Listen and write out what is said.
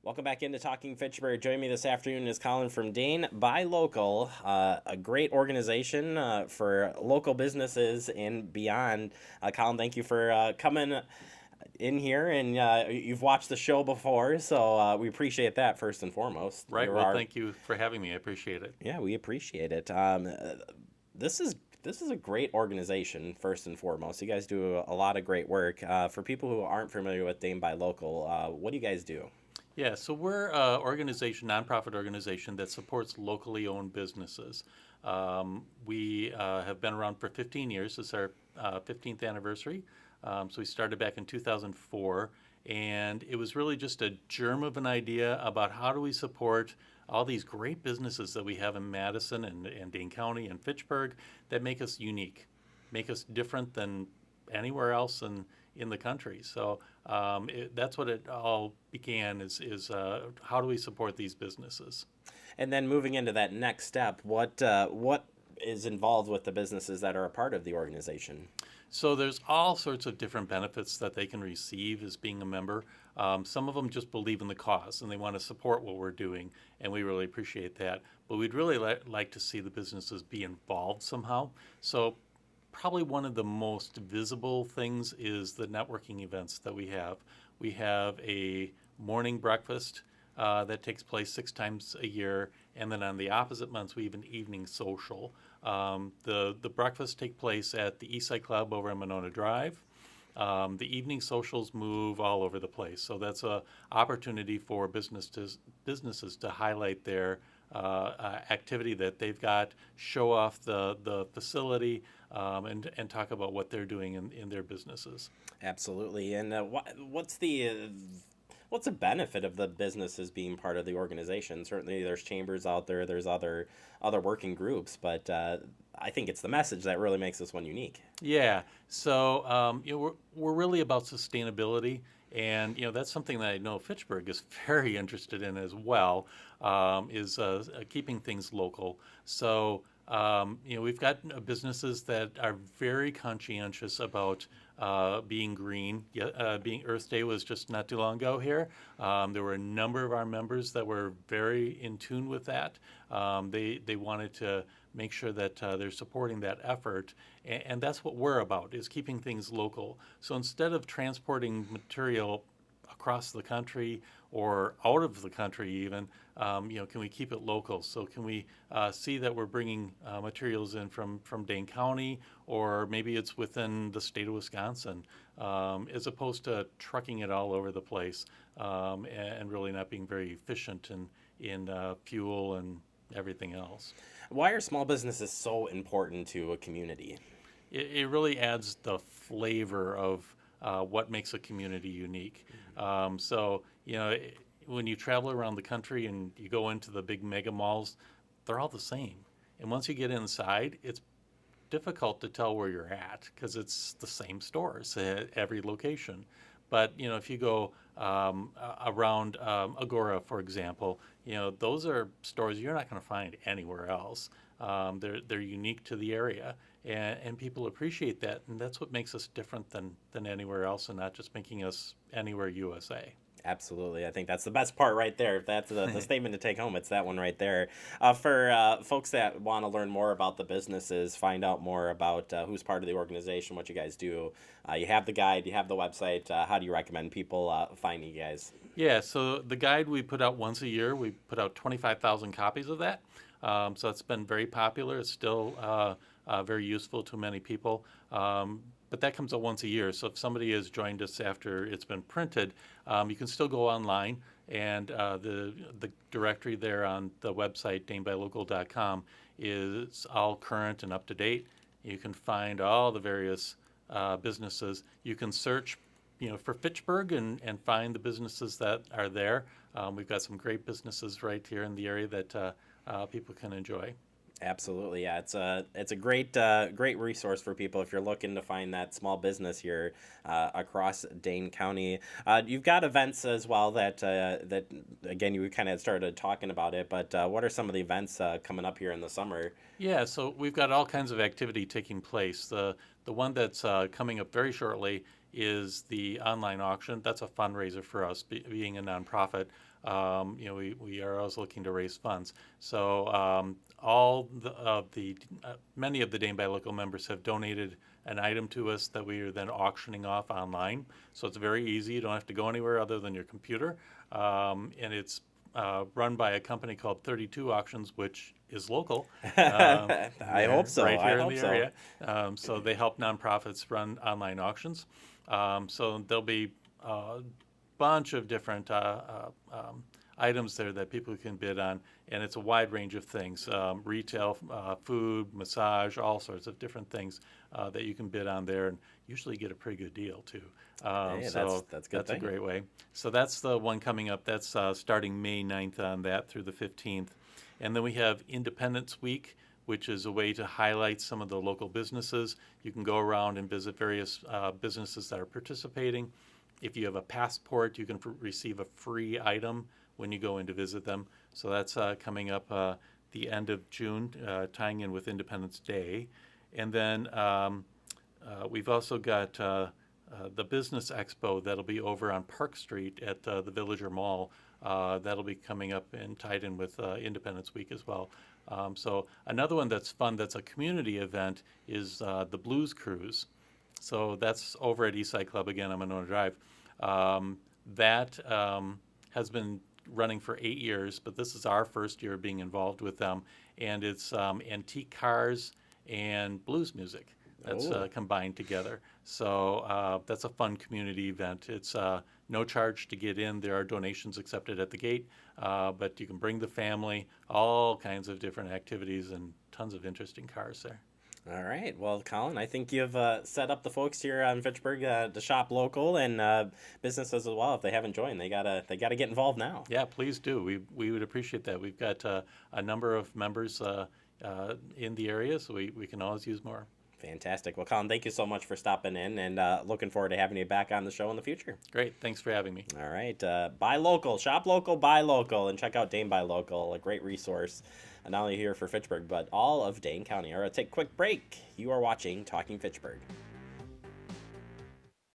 Welcome back into Talking Fitchburg. Joining me this afternoon is Colin from Dane Buy Local, a great organization for local businesses and beyond. Colin, thank you for coming in here, and you've watched the show before, so we appreciate that first and foremost. Right. Well, thank you for having me. I appreciate it. Yeah, we appreciate it. This is this is a great organization first and foremost. You guys do a lot of great work. For people who aren't familiar with Dane Buy Local, what do you guys do? Yeah, so we're an organization, nonprofit organization that supports locally owned businesses. We have been around for 15 years. This is our 15th anniversary. So we started back in 2004, and it was really just a germ of an idea about how do we support all these great businesses that we have in Madison and Dane County and Fitchburg that make us unique, make us different than anywhere else in the country. So that's what it all began is how do we support these businesses? And then moving into that next step, what is involved with the businesses that are a part of the organization? So there's all sorts of different benefits that they can receive as being a member. Some of them just believe in the cause and they want to support what we're doing, and we really appreciate that. But we'd really like to see the businesses be involved somehow. So probably one of the most visible things is the networking events that we have. We have a morning breakfast that takes place 6 times a year, and then on the opposite months we have an evening social. The breakfasts take place at the Eastside Club over on Monona Drive. The evening socials move all over the place, so that's a opportunity for businesses to highlight their activity that they've got, show off the facility, and talk about what they're doing in their businesses. Absolutely. And what's the benefit of the businesses being part of the organization? Certainly, there's chambers out there. There's other working groups, but I think it's the message that really makes this one unique. Yeah, so we're really about sustainability, and that's something that I know Fitchburg is very interested in as well, is keeping things local. So we've got businesses that are very conscientious about being green. Yeah, being Earth Day was just not too long ago here. There were a number of our members that were very in tune with that. They wanted to make sure that they're supporting that effort, and that's what we're about, is keeping things local. So instead of transporting material across the country or out of the country even, can we keep it local? So can we see that we're bringing materials in from Dane County, or maybe it's within the state of Wisconsin, as opposed to trucking it all over the place, and really not being very efficient in fuel and everything else. Why are small businesses so important to a community? It really adds the flavor of what makes a community unique. So, when you travel around the country and you go into the big mega malls, they're all the same. And once you get inside, it's difficult to tell where you're at because it's the same stores at every location. But if you go around Agora, for example, those are stores you're not going to find anywhere else. They're unique to the area, and people appreciate that, and that's what makes us different than anywhere else, and not just making us anywhere USA. Absolutely. I think that's the best part right there. If that's the statement to take home, it's that one right there. For folks that want to learn more about the businesses, find out more about who's part of the organization, what you guys do, you have the guide, you have the website. How do you recommend people find you guys? Yeah, so the guide we put out once a year. We put out 25,000 copies of that. So it's been very popular. It's still very useful to many people. But that comes out once a year. So if somebody has joined us after it's been printed, you can still go online, and the directory there on the website, danebuylocal.com, is all current and up to date. You can find all the various businesses. You can search for Fitchburg and find the businesses that are there. We've got some great businesses right here in the area that people can enjoy. Absolutely, yeah. It's a great resource for people if you're looking to find that small business here across Dane County. You've got events as well that again you kind of started talking about it, but what are some of the events coming up here in the summer? Yeah, so we've got all kinds of activity taking place. The one that's coming up very shortly is the online auction. That's a fundraiser for us, being a nonprofit. We are always looking to raise funds. So many of the Dane Buy Local members have donated an item to us that we are then auctioning off online. So it's very easy. You don't have to go anywhere other than your computer. And it's run by a company called 32 Auctions, which is local. I hope so. Right I here in hope the so. area. So they help nonprofits run online auctions. So there'll be a bunch of different items there that people can bid on, and it's a wide range of things: retail, food, massage, all sorts of different things that you can bid on there, and usually get a pretty good deal too. Hey, So that's a good that's a thing. great way. So that's the one coming up. That's starting May 9th on that through the 15th. And then we have Independence Week, which is a way to highlight some of the local businesses. You can go around and visit various businesses that are participating. If you have a passport, you can receive a free item when you go in to visit them. So that's coming up the end of June, tying in with Independence Day. And then we've also got the Business Expo that'll be over on Park Street at the Villager Mall. That'll be coming up and tied in with Independence Week as well. So another one that's fun, that's a community event, is the Blues Cruise. So that's over at Eastside Club again on Monona Drive. That has been running for 8 years, but this is our first year being involved with them, and it's antique cars and blues music that's Oh. combined together. So that's a fun community event. It's no charge to get in. There are donations accepted at the gate, but you can bring the family, all kinds of different activities, and tons of interesting cars there. All right. Well, Colin, I think you've set up the folks here in Fitchburg to shop local and businesses as well. If they haven't joined, they gotta get involved now. Yeah, please do. We would appreciate that. We've got a number of members in the area, so we can always use more. Fantastic. Well, Colin, thank you so much for stopping in, and looking forward to having you back on the show in the future. Great. Thanks for having me. All right. Buy local, shop local, buy local, and check out Dane Buy Local, a great resource, not only here for Fitchburg, but all of Dane County. All right, take a quick break. You are watching Talking Fitchburg.